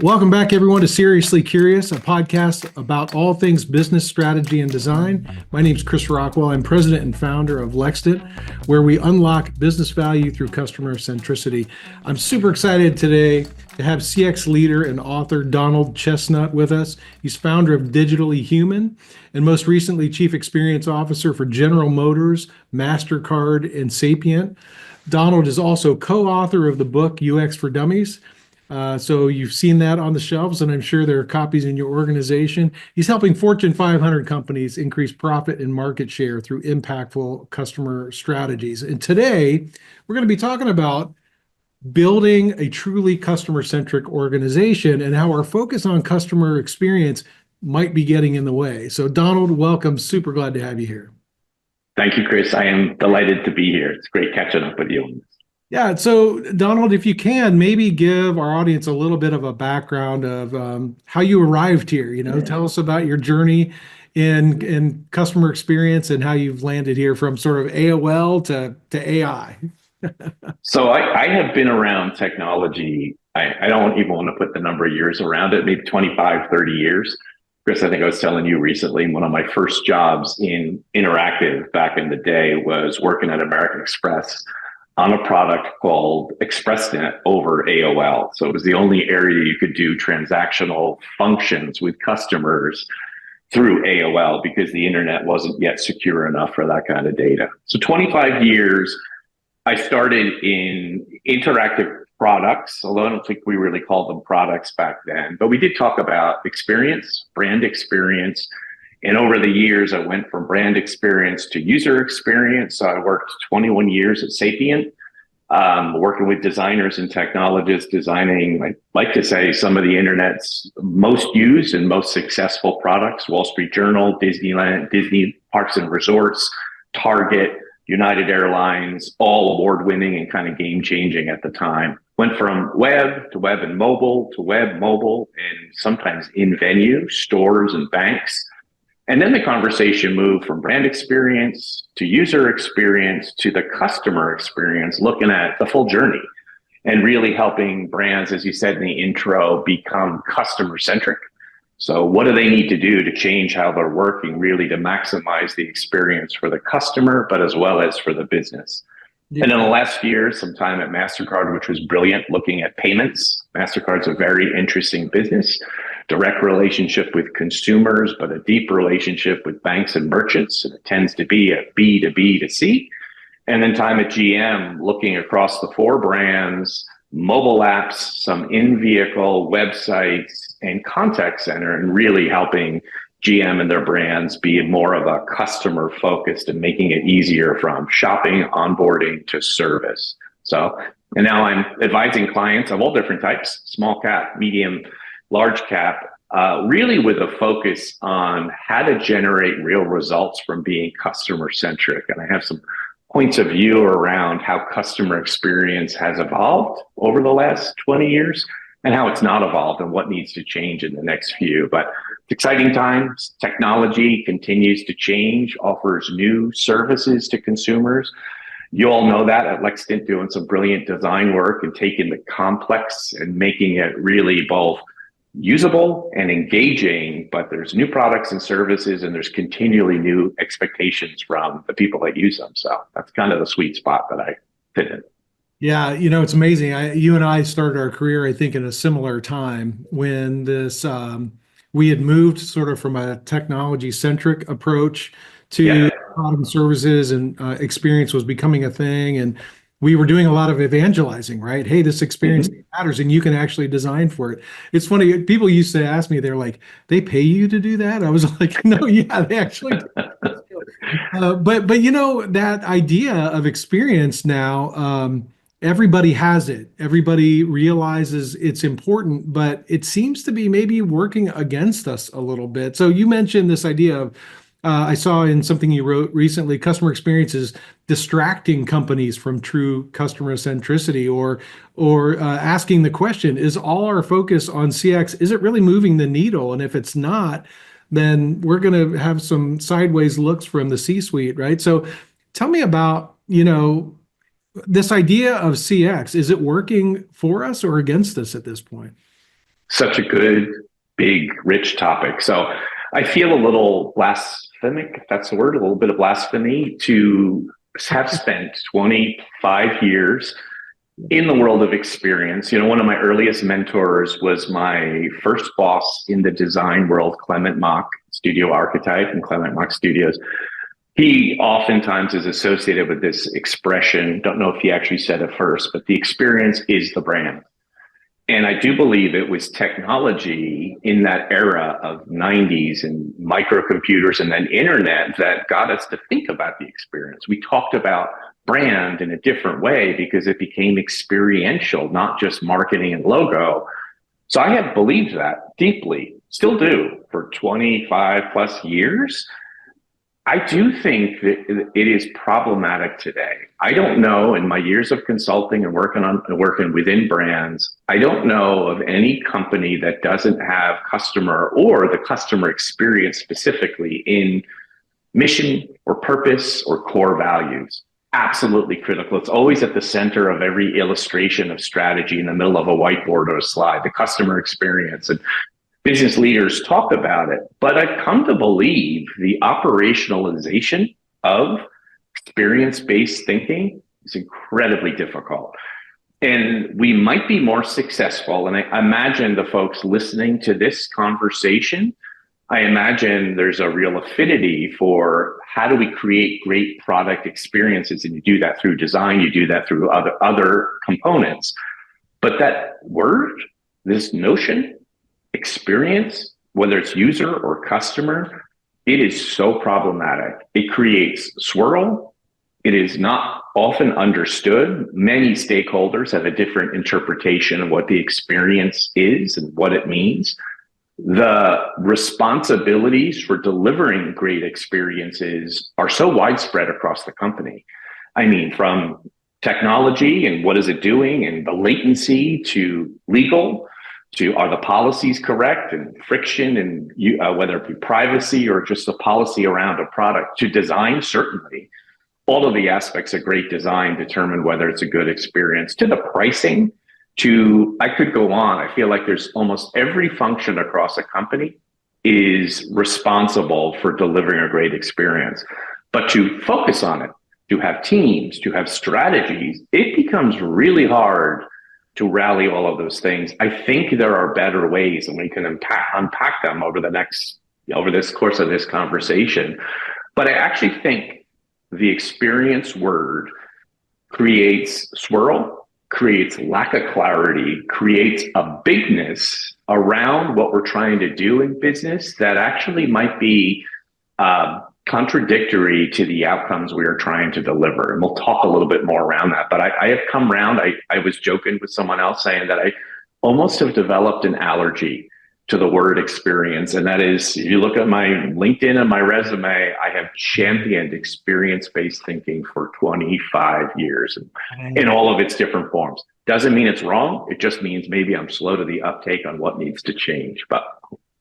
Welcome back, everyone, to Seriously Curious, a podcast about all things business strategy and design. My name is Chris Rockwell. I'm president and founder of Lextent, where we unlock business value through customer centricity. I'm super excited today to have CX leader and author Donald Chesnut with us. He's founder of Digitally Human and most recently Chief Experience Officer for General Motors, MasterCard, and Sapient. Donald is also co-author of the book UX for Dummies. So you've seen that on the shelves, and I'm sure there are copies in your organization. He's helping Fortune 500 companies increase profit and market share through impactful customer strategies. And today, we're going to be talking about building a truly customer-centric organization and how our focus on customer experience might be getting in the way. So Donald, welcome. Super glad to have you here. Thank you, Chris. I am delighted to be here. It's great catching up with you on this. Yeah, so Donald, if you can, maybe give our audience a little bit of a background of how you arrived here. Tell us about your journey in customer experience and how you've landed here from sort of AOL to AI. So I have been around technology. I don't even want to put the number of years around it, maybe 25, 30 years. Chris, I think I was telling you recently, one of my first jobs in interactive back in the day was working at American Express on a product called ExpressNet over AOL. So it was the only area you could do transactional functions with customers through AOL because the internet wasn't yet secure enough for that kind of data. So 25 years, I started in interactive products, although I don't think we really called them products back then, but we did talk about experience, brand experience. And over the years, I went from brand experience to user experience. So I worked 21 years at Sapient, working with designers and technologists, designing, I like to say, some of the internet's most used and most successful products: Wall Street Journal, Disneyland, Disney Parks and Resorts, Target, United Airlines, all award-winning and kind of game-changing at the time. Went from web and mobile to web, mobile, and sometimes in-venue, stores and banks. And then the conversation moved from brand experience to user experience to the customer experience, looking at the full journey and really helping brands, as you said in the intro, become customer centric. So what do they need to do to change how they're working, really to maximize the experience for the customer, but as well as for the business? Yeah. And in the last few years, some time at MasterCard, which was brilliant, looking at payments. MasterCard's a very interesting business, direct relationship with consumers, but a deep relationship with banks and merchants. And it tends to be a B to B to C. And then time at GM, looking across the four brands, mobile apps, some in-vehicle websites, and contact center, and really helping GM and their brands be more of a customer focused and making it easier from shopping, onboarding to service. So, and now I'm advising clients of all different types, small cap, medium, large cap, really with a focus on how to generate real results from being customer centric. And I have some points of view around how customer experience has evolved over the last 20 years and how it's not evolved and what needs to change in the next few. But it's exciting times. Technology continues to change, offers new services to consumers. You all know that at Lextent, doing some brilliant design work and taking the complex and making it really both usable and engaging, but there's new products and services and there's continually new expectations from the people that use them. So that's kind of the sweet spot that I fit in. Yeah, it's amazing. You and I started our career, I think, in a similar time when we had moved sort of from a technology-centric approach to product and services, and experience was becoming a thing. And we were doing a lot of evangelizing, right? Hey, this experience matters and you can actually design for it. It's funny, people used to ask me, they're like, they pay you to do that? I was like, no, yeah, they actually do. But that idea of experience now, everybody has it. Everybody realizes it's important, but it seems to be maybe working against us a little bit. So you mentioned this idea of, I saw in something you wrote recently, customer experience is distracting companies from true customer centricity, or asking the question, is all our focus on CX, is it really moving the needle? And if it's not, then we're going to have some sideways looks from the C-suite, right? So tell me about, this idea of CX. Is it working for us or against us at this point? Such a good, big, rich topic. So I feel a little blasphemic, if that's the word, a little bit of blasphemy to have spent 25 years in the world of experience. One of my earliest mentors was my first boss in the design world, Clement Mock, studio archetype in Clement Mock Studios. He oftentimes is associated with this expression. Don't know if he actually said it first, but the experience is the brand. And I do believe it was technology in that era of 90s and microcomputers and then internet that got us to think about the experience. We talked about brand in a different way because it became experiential, not just marketing and logo. So I have believed that deeply, still do, for 25 plus years. I do think that it is problematic today. I don't know, in my years of consulting and working within brands, I don't know of any company that doesn't have customer or the customer experience specifically in mission or purpose or core values. Absolutely critical. It's always at the center of every illustration of strategy in the middle of a whiteboard or a slide, the customer experience. And business leaders talk about it, but I've come to believe the operationalization of experience-based thinking is incredibly difficult. And we might be more successful. And I imagine the folks listening to this conversation, I imagine there's a real affinity for how do we create great product experiences. And you do that through design, you do that through other components. But that word, this notion, experience, whether it's user or customer, it is so problematic. It creates swirl. It is not often understood. Many stakeholders have a different interpretation of what the experience is and what it means. The responsibilities for delivering great experiences are so widespread across the company. I mean, from technology and what is it doing and the latency to legal, to are the policies correct and friction and whether it be privacy or just the policy around a product, to design, certainly. All of the aspects of great design determine whether it's a good experience, to the pricing, to, I could go on. I feel like there's almost every function across a company is responsible for delivering a great experience. But to focus on it, to have teams, to have strategies, it becomes really hard to rally all of those things. I think there are better ways, and we can unpack them over this course of this conversation. But I actually think the experience word creates swirl, creates lack of clarity, creates a bigness around what we're trying to do in business that actually might be contradictory to the outcomes we are trying to deliver. And we'll talk a little bit more around that. But I have come around. I was joking with someone else saying that I almost have developed an allergy to the word experience. And that is, if you look at my LinkedIn and my resume, I have championed experience-based thinking for 25 years in all of its different forms. Doesn't mean it's wrong. It just means maybe I'm slow to the uptake on what needs to change. But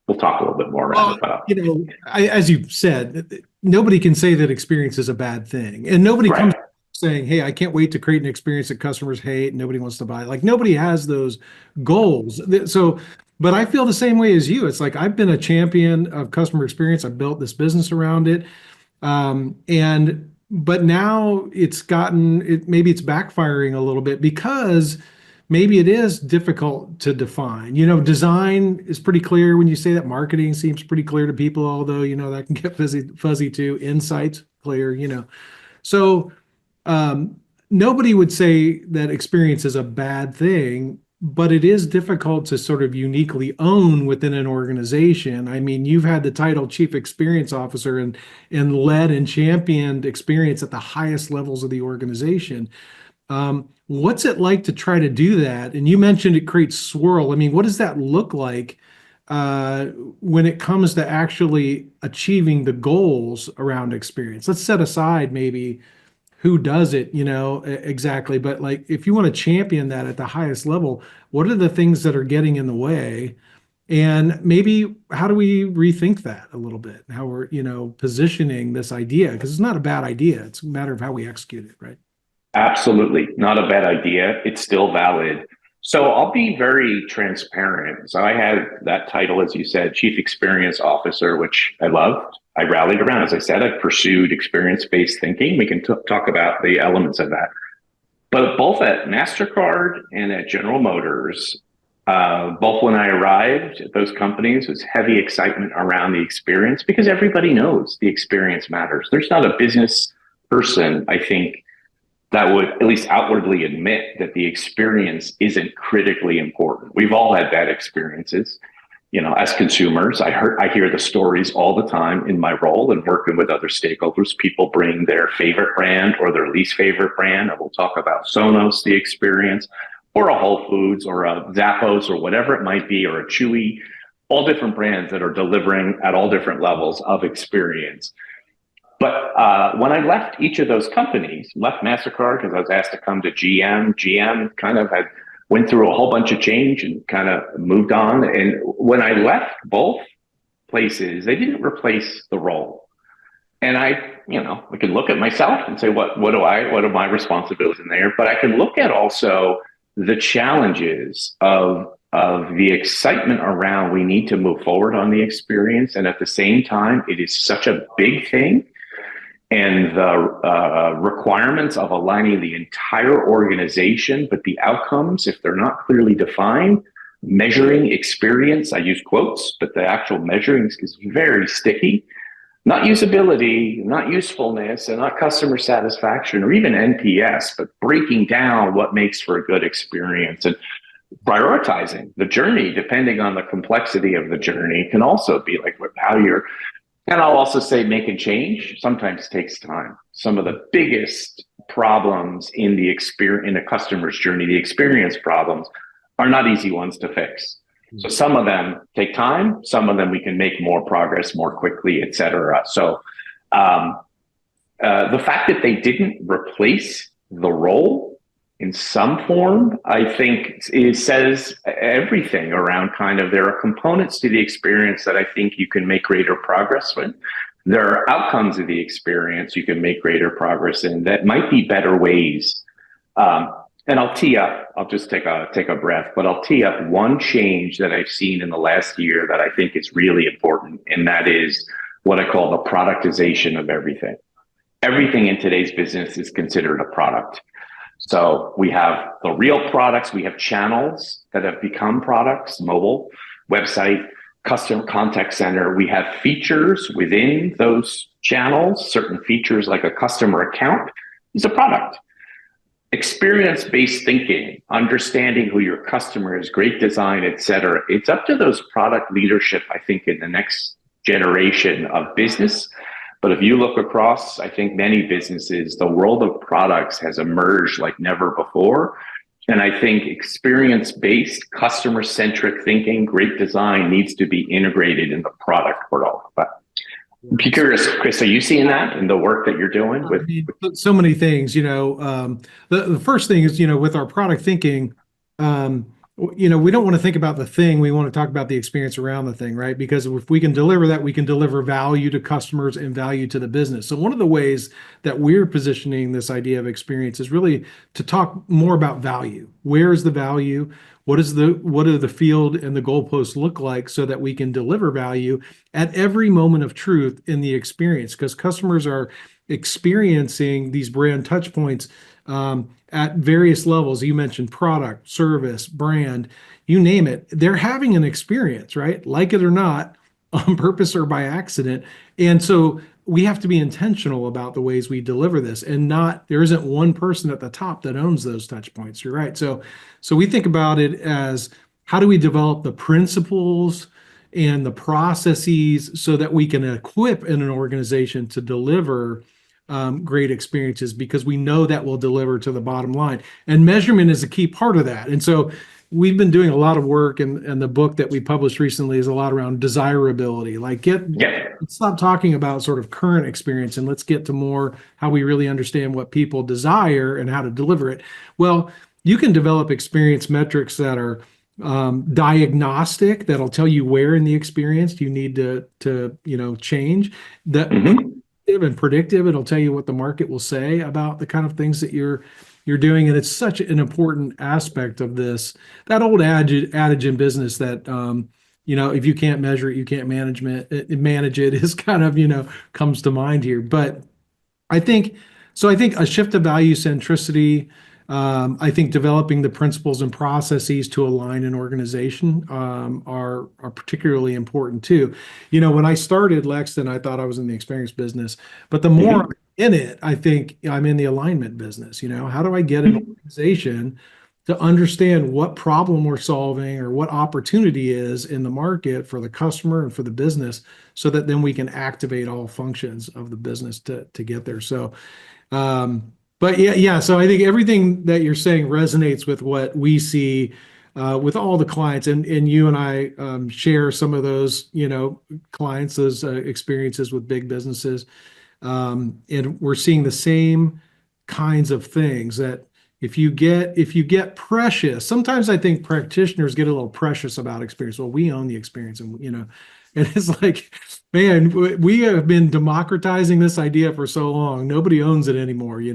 we'll talk a little bit more around it. As you said, nobody can say that experience is a bad thing. And nobody comes saying, hey, I can't wait to create an experience that customers hate and nobody wants to buy. Like, nobody has those goals. So, but I feel the same way as you. It's like, I've been a champion of customer experience. I've built this business around it. But now maybe it's backfiring a little bit because maybe it is difficult to define. Design is pretty clear when you say that. Marketing seems pretty clear to people, although, that can get fuzzy too. Insights, clear, So nobody would say that experience is a bad thing, but it is difficult to sort of uniquely own within an organization. I mean, you've had the title Chief Experience Officer and led and championed experience at the highest levels of the organization. What's it like to try to do that? And you mentioned it creates swirl. I mean, what does that look like when it comes to actually achieving the goals around experience? Let's set aside maybe who does it, exactly. But like, if you want to champion that at the highest level, what are the things that are getting in the way? And maybe how do we rethink that a little bit? How we're, positioning this idea, because it's not a bad idea. It's a matter of how we execute it, right? Absolutely. Not a bad idea. It's still valid. So I'll be very transparent. So I had that title, as you said, Chief Experience Officer, which I loved. I rallied around. As I said, I pursued experience-based thinking. We can talk about the elements of that. But both at MasterCard and at General Motors, both when I arrived at those companies, was heavy excitement around the experience because everybody knows the experience matters. There's not a business person, I think, that would at least outwardly admit that the experience isn't critically important. We've all had bad experiences. You know, as consumers, I hear the stories all the time in my role and working with other stakeholders. People bring their favorite brand or their least favorite brand, and we'll talk about Sonos, the experience, or a Whole Foods or a Zappos or whatever it might be, or a Chewy, all different brands that are delivering at all different levels of experience. But when I left each of those companies, left MasterCard because I was asked to come to GM. GM kind of went through a whole bunch of change and kind of moved on. And when I left both places, they didn't replace the role. And I can look at myself and say, what are my responsibilities in there? But I can look at also the challenges of the excitement around we need to move forward on the experience. And at the same time, it is such a big thing. And the requirements of aligning the entire organization, but the outcomes, if they're not clearly defined, measuring experience, I use quotes, but the actual measuring is very sticky. Not usability, not usefulness, and not customer satisfaction, or even NPS, but breaking down what makes for a good experience and prioritizing the journey, depending on the complexity of the journey, can also be like how you're. And I'll also say making change sometimes takes time. Some of the biggest problems in a customer's journey, the experience problems, are not easy ones to fix. So some of them take time, some of them we can make more progress more quickly, et cetera. So the fact that they didn't replace the role in some form, I think it says everything around kind of there are components to the experience that I think you can make greater progress with. There are outcomes of the experience you can make greater progress in that might be better ways. And I'll tee up, I'll just take a breath, but I'll tee up one change that I've seen in the last year that I think is really important. And that is what I call the productization of everything. Everything in today's business is considered a product. So we have the real products, we have channels that have become products, mobile, website, customer contact center. We have features within those channels, certain features like a customer account is a product. Experience-based thinking, understanding who your customer is, great design, et cetera. It's up to those product leadership, I think, in the next generation of business. But if you look across, I think many businesses, the world of products has emerged like never before. And I think experience-based, customer-centric thinking, great design needs to be integrated in the product world. But I'm curious, Chris, are you seeing that in the work that you're doing? So many things, the first thing is, with our product thinking, we don't want to think about the thing. We want to talk about the experience around the thing, right? Because if we can deliver that, we can deliver value to customers and value to the business. So one of the ways that we're positioning this idea of experience is really to talk more about value. Where is the value? What do the field and the goalposts look like so that we can deliver value at every moment of truth in the experience? Because customers are experiencing these brand touch points at various levels. You mentioned product, service, brand, you name it. They're having an experience, right? Like it or not, on purpose or by accident. And so we have to be intentional about the ways we deliver this, and there isn't one person at the top that owns those touch points. You're right. So we think about it as, how do we develop the principles and the processes so that we can equip in an organization to deliver great experiences, because we know that will deliver to the bottom line. And measurement is a key part of that. And so we've been doing a lot of work, and the book that we published recently is a lot around desirability. Like let's stop talking about sort of current experience and let's get to more how we really understand what people desire and how to deliver it. Well, you can develop experience metrics that are diagnostic, that'll tell you where in the experience you need to change. And predictive, it'll tell you what the market will say about the kind of things that you're you're doing, and it's such an important aspect of this. That old adage in business that if you can't measure it, you can't manage it is kind of comes to mind here. But I think so. I think a shift to value centricity. I think developing the principles and processes to align an organization are particularly important too. When I started Lexton, I thought I was in the experience business, but the more I'm in it, I think I'm in the alignment business. How do I get an organization to understand what problem we're solving or what opportunity is in the market for the customer and for the business, so that then we can activate all functions of the business to get there. So, but yeah. So I think everything that you're saying resonates with what we see with all the clients, and you and I share some of those, clients, those experiences with big businesses, and we're seeing the same kinds of things that if you get precious, sometimes I think practitioners get a little precious about experience. Well, we own the experience, and it's like, man, we have been democratizing this idea for so long. Nobody owns it anymore. We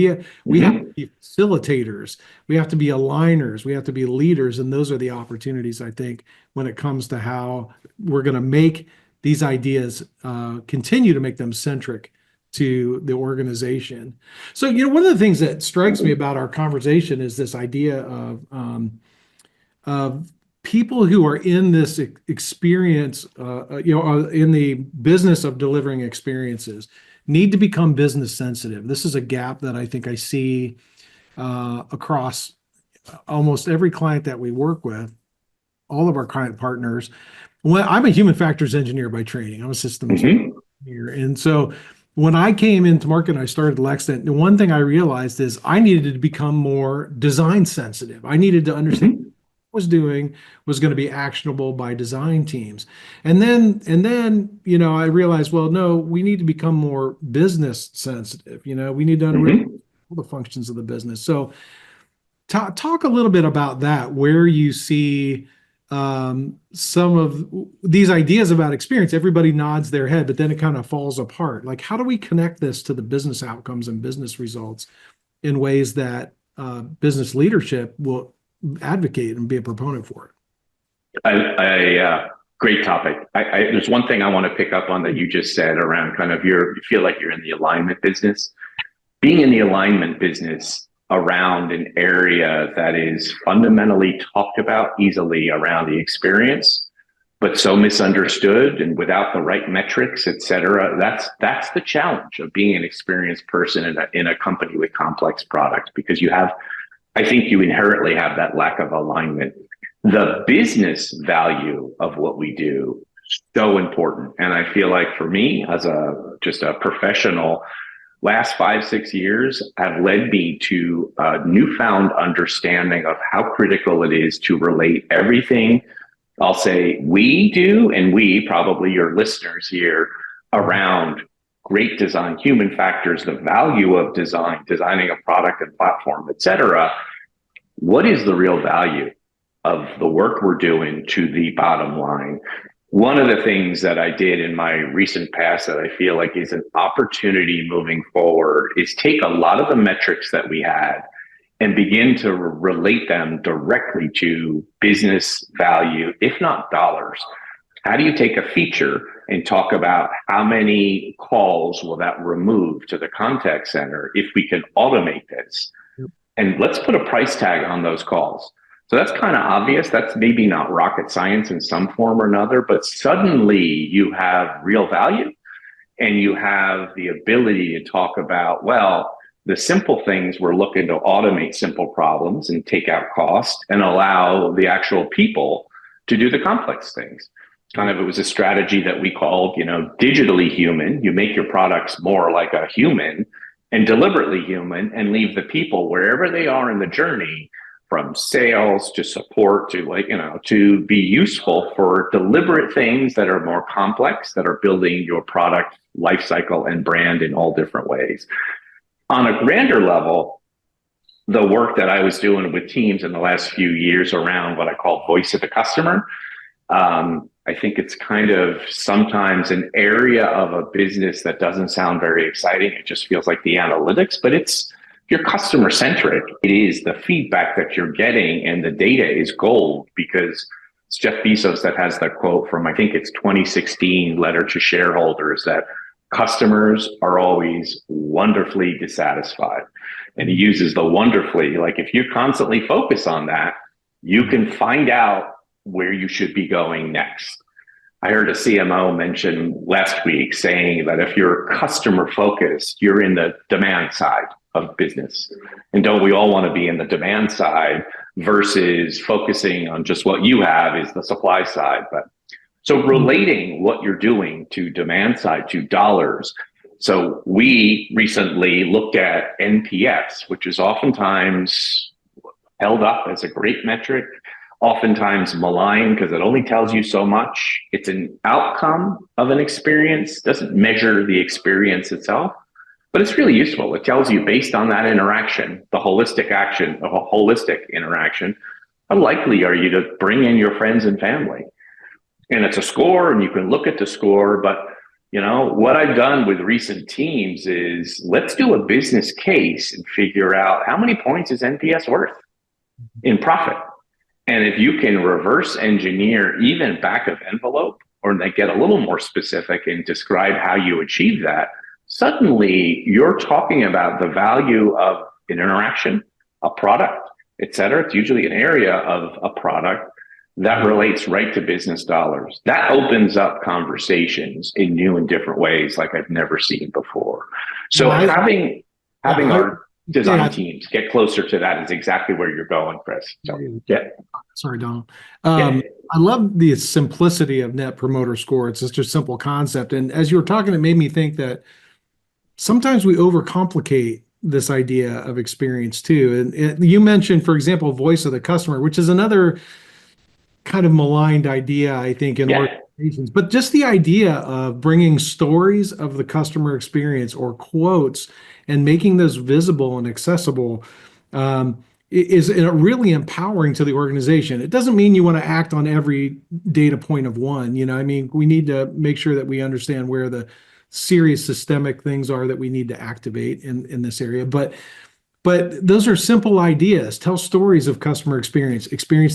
have to be facilitators. We have to be aligners. We have to be leaders. And those are the opportunities, I think, when it comes to how we're going to make these ideas, continue to make them centric to the organization. So, one of the things that strikes me about our conversation is this idea of people who are in this experience, in the business of delivering experiences, need to become business sensitive. This is a gap that I think I see across almost every client that we work with, all of our client partners. Well, I'm a human factors engineer by training. I'm a systems engineer. And so when I came into market and I started Lextent, the one thing I realized is I needed to become more design sensitive. I needed to understand what I was doing was going to be actionable by design teams. And then, I realized, well, no, we need to become more business sensitive. We need to understand all the functions of the business. So talk a little bit about that, where you see some of these ideas about experience. Everybody nods their head, but then it kind of falls apart. Like, how do we connect this to the business outcomes and business results in ways that business leadership will advocate and be a proponent for it? Great topic. There's one thing I want to pick up on that you just said around kind of you feel like you're in the alignment business. Being in the alignment business around an area that is fundamentally talked about easily around the experience, but so misunderstood and without the right metrics, et cetera. That's the challenge of being an experienced person in a company with complex products, because I think you inherently have that lack of alignment. The business value of what we do is so important. And I feel like for me, as just a professional, last 5-6 years have led me to a newfound understanding of how critical it is to relate everything I'll say we do, and we, probably your listeners here, around great design, human factors, the value of designing a product and platform, et cetera. What is the real value of the work we're doing to the bottom line? One of the things that I did in my recent past that I feel like is an opportunity moving forward is take a lot of the metrics that we had and begin to relate them directly to business value, if not dollars. How do you take a feature and talk about how many calls will that remove to the contact center if we can automate this? And let's put a price tag on those calls. So that's kind of obvious. That's maybe not rocket science in some form or another, but suddenly you have real value and you have the ability to talk about, well, the simple things we're looking to automate simple problems and take out cost and allow the actual people to do the complex things. It was a strategy that we called, digitally human. You make your products more like a human and deliberately human and leave the people wherever they are in the journey, from sales to support to to be useful for deliberate things that are more complex, that are building your product lifecycle and brand in all different ways. On a grander level, the work that I was doing with teams in the last few years around what I call voice of the customer, I think it's kind of sometimes an area of a business that doesn't sound very exciting. It just feels like the analytics, but it's you're customer centric, it is the feedback that you're getting, and the data is gold because it's Jeff Bezos that has the quote from, I think it's 2016 letter to shareholders, that customers are always wonderfully dissatisfied. And he uses the wonderfully, like if you constantly focus on that, you can find out where you should be going next. I heard a CMO mention last week saying that if you're customer focused, you're in the demand side of business. And don't we all want to be in the demand side versus focusing on just what you have is the supply side. But so relating what you're doing to demand side, to dollars. So we recently looked at NPS, which is oftentimes held up as a great metric, oftentimes maligned because it only tells you so much. It's an outcome of an experience, doesn't measure the experience itself, but it's really useful. It tells you based on that interaction, the holistic action of a holistic interaction, how likely are you to bring in your friends and family? And it's a score and you can look at the score, but you know, what I've done with recent teams is let's do a business case and figure out how many points is NPS worth in profit. And if you can reverse engineer even back of envelope, or they get a little more specific and describe how you achieve that, suddenly you're talking about the value of an interaction, a product, et cetera. It's usually an area of a product that relates right to business dollars. That opens up conversations in new and different ways like I've never seen before. So having our design teams get closer to that is exactly where you're going, Chris. So, yeah. Sorry, Donald. I love the simplicity of Net Promoter Score. It's just a simple concept. And as you were talking, it made me think that sometimes we overcomplicate this idea of experience too. And you mentioned, for example, voice of the customer, which is another kind of maligned idea, I think, in organizations. But just the idea of bringing stories of the customer experience or quotes and making those visible and accessible is really empowering to the organization. It doesn't mean you want to act on every data point of one. You know, I mean, we need to make sure that we understand where the serious systemic things are that we need to activate in this area. But those are simple ideas. Tell stories of customer experience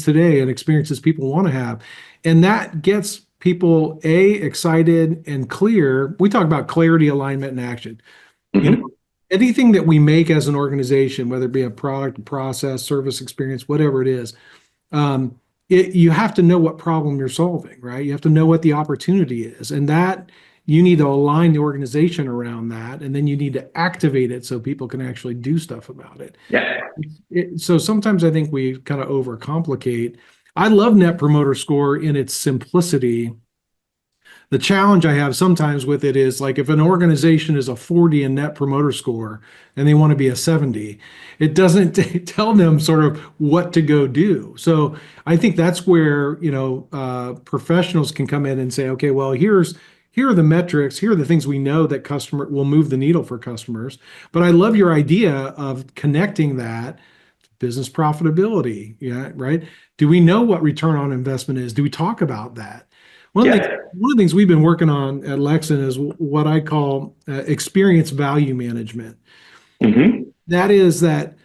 today, and experiences people want to have. And that gets people, excited and clear. We talk about clarity, alignment, and action. You know, anything that we make as an organization, whether it be a product, a process, service experience, whatever it is, you have to know what problem you're solving, right? You have to know what the opportunity is. And that you need to align the organization around that, and then you need to activate it so people can actually do stuff about it. Yeah. So sometimes I think we kind of overcomplicate. I love Net Promoter Score in its simplicity. The challenge I have sometimes with it is, like, if an organization is a 40 in Net Promoter Score and they want to be a 70, it doesn't tell them sort of what to go do. So I think that's where, professionals can come in and say, okay, well, here are the metrics, here are the things we know that customer will move the needle for customers. But I love your idea of connecting that to business profitability. Yeah, right. Do we know what return on investment is? Do we talk about that? One of the things we've been working on at Lexan is what I call experience value management. That is that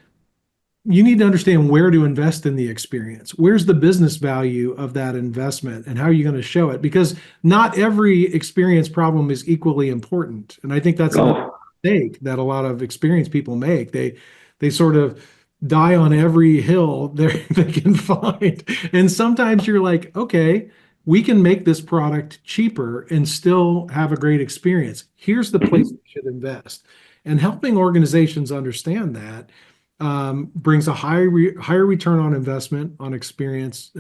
you need to understand where to invest in the experience. Where's the business value of that investment, and how are you going to show it? Because not every experience problem is equally important. And I think that's a mistake that a lot of experienced people make. They sort of die on every hill they can find. And sometimes you're like, okay, we can make this product cheaper and still have a great experience. Here's the place we should invest. And helping organizations understand that brings a higher return on investment on experience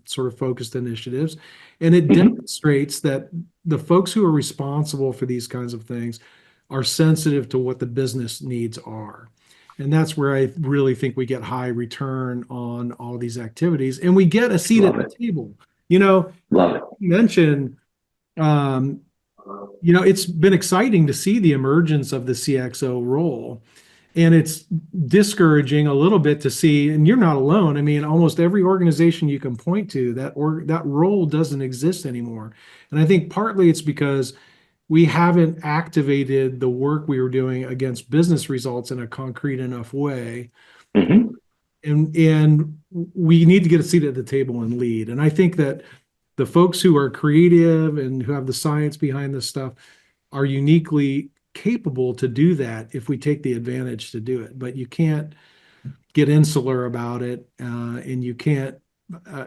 sort of focused initiatives. And it demonstrates that the folks who are responsible for these kinds of things are sensitive to what the business needs are. And that's where I really think we get high return on all these activities, and we get a seat at the table. Love it. You mentioned, it's been exciting to see the emergence of the CXO role. And it's discouraging a little bit to see, and you're not alone. I mean, almost every organization you can point to, that role doesn't exist anymore. And I think partly it's because we haven't activated the work we were doing against business results in a concrete enough way. Hmm. And we need to get a seat at the table and lead. And I think that the folks who are creative and who have the science behind this stuff are uniquely capable to do that if we take the advantage to do it. But you can't get insular about it, and you can't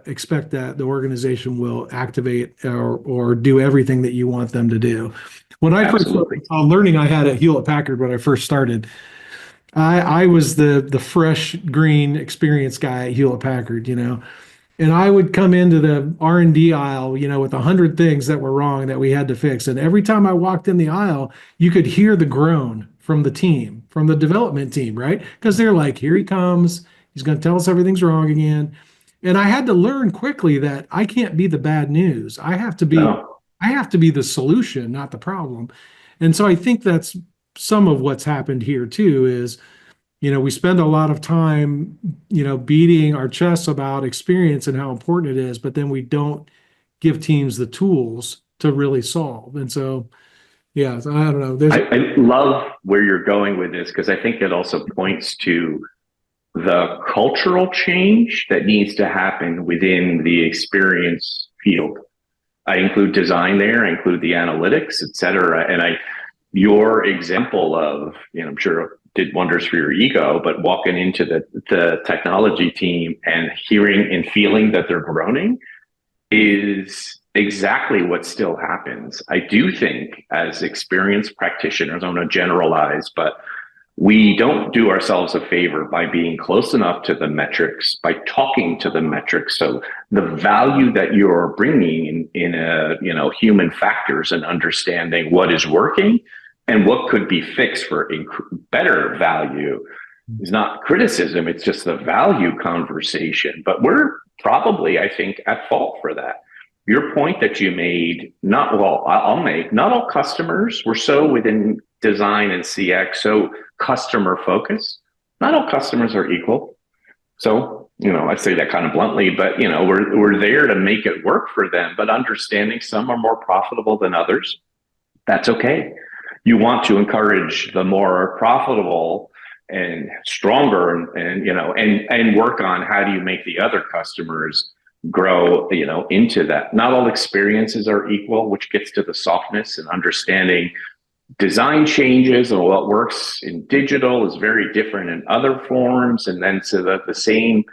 expect that the organization will activate or do everything that you want them to do. When I first Absolutely. learning I had at Hewlett Packard when I first started, I was the fresh green experienced guy at Hewlett Packard, and I would come into the R&D aisle, with 100 things that were wrong that we had to fix. And every time I walked in the aisle, you could hear the groan from the team, from the development team, right? Because they're like, here he comes. He's going to tell us everything's wrong again. And I had to learn quickly that I can't be the bad news. No. I have to be the solution, not the problem. And so I think that's some of what's happened here too is, we spend a lot of time, beating our chests about experience and how important it is, but then we don't give teams the tools to really solve. And so, yeah, so I don't know. I love where you're going with this because I think it also points to the cultural change that needs to happen within the experience field. I include design there, I include the analytics, et cetera. And your example of, I'm sure did wonders for your ego, but walking into the technology team and hearing and feeling that they're groaning is exactly what still happens. I do think as experienced practitioners, I don't want to generalize, but we don't do ourselves a favor by being close enough to the metrics, by talking to the metrics. So the value that you're bringing in human factors and understanding what is working and what could be fixed for better value is not criticism. It's just the value conversation. But we're probably, I think, at fault for that. Your point that you made, not all customers were so within design and CX, so customer focused. Not all customers are equal. So, I say that kind of bluntly, but, we're there to make it work for them, but understanding some are more profitable than others. That's okay. You want to encourage the more profitable and stronger and work on how do you make the other customers grow, into that. Not all experiences are equal, which gets to the softness and understanding design changes and what works in digital is very different in other forms. And then so that the same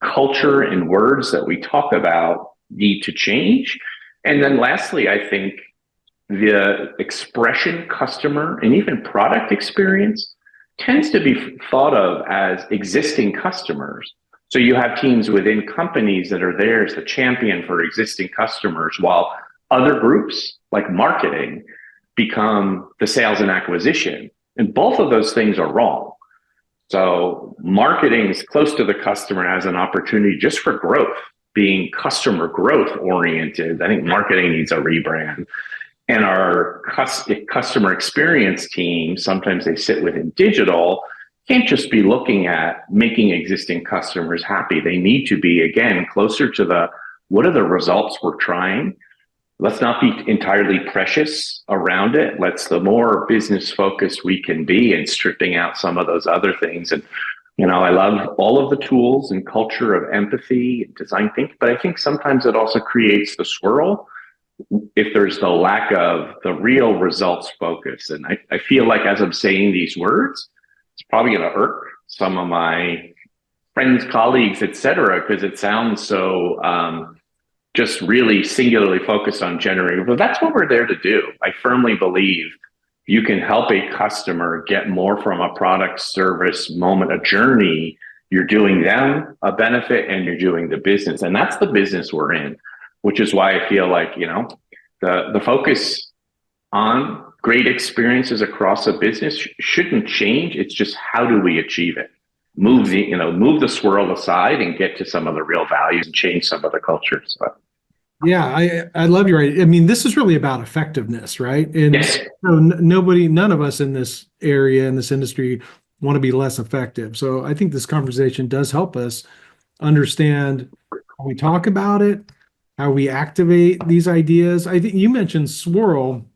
culture and words that we talk about need to change. And then lastly, I think the expression customer and even product experience tends to be thought of as existing customers. So you have teams within companies that are there as the champion for existing customers, while other groups like marketing become the sales and acquisition. And both of those things are wrong. So marketing is close to the customer as an opportunity just for growth, being customer growth oriented. I think marketing needs a rebrand. And our customer experience team, sometimes they sit within digital, can't just be looking at making existing customers happy. They need to be, again, closer to what are the results we're trying? Let's not be entirely precious around it. The more business focused we can be and stripping out some of those other things. And, I love all of the tools and culture of empathy and design thinking, but I think sometimes it also creates the swirl if there's the lack of the real results focus. And I feel like as I'm saying these words, it's probably going to irk some of my friends, colleagues, et cetera, because it sounds so just really singularly focused on generating. But that's what we're there to do. I firmly believe you can help a customer get more from a product, service, moment, a journey. You're doing them a benefit and you're doing the business. And that's the business we're in, which is why I feel like, the focus on great experiences across a business shouldn't change. It's just how do we achieve it? Move the swirl aside and get to some of the real values and change some of the cultures. So. Yeah, I love your idea. I mean, this is really about effectiveness, right? And yes. So none of us in this area, in this industry, want to be less effective. So I think this conversation does help us understand how we talk about it, how we activate these ideas. I think you mentioned swirl.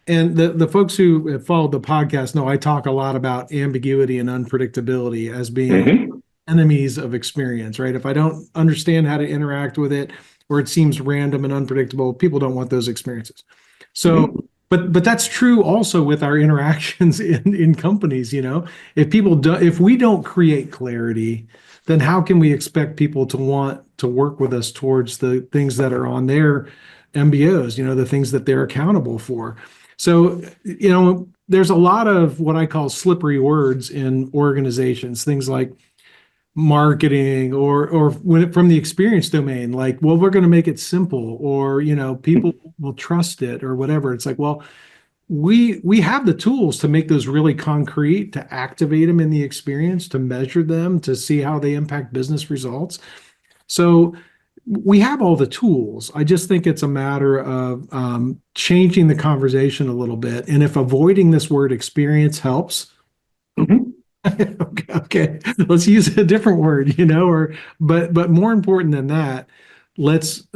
And the folks who have followed the podcast know I talk a lot about ambiguity and unpredictability as being Hmm. enemies of experience, right? If I don't understand how to interact with it, or it seems random and unpredictable, people don't want those experiences. So, Hmm. but that's true also with our interactions in companies, you know. If we don't create clarity, then how can we expect people to want to work with us towards the things that are on their MBOs, you know, the things that they're accountable for? So, you know, there's a lot of what I call slippery words in organizations, things like marketing or when from the experience domain, like, well, we're going to make it simple, or, you know, people will trust it or whatever. It's like, well, we have the tools to make those really concrete, to activate them in the experience, to measure them, to see how they impact business results. So we have all the tools. I just think it's a matter of changing the conversation a little bit. And if avoiding this word experience helps, Hmm. okay, okay, let's use a different word, you know, or but more important than that, let's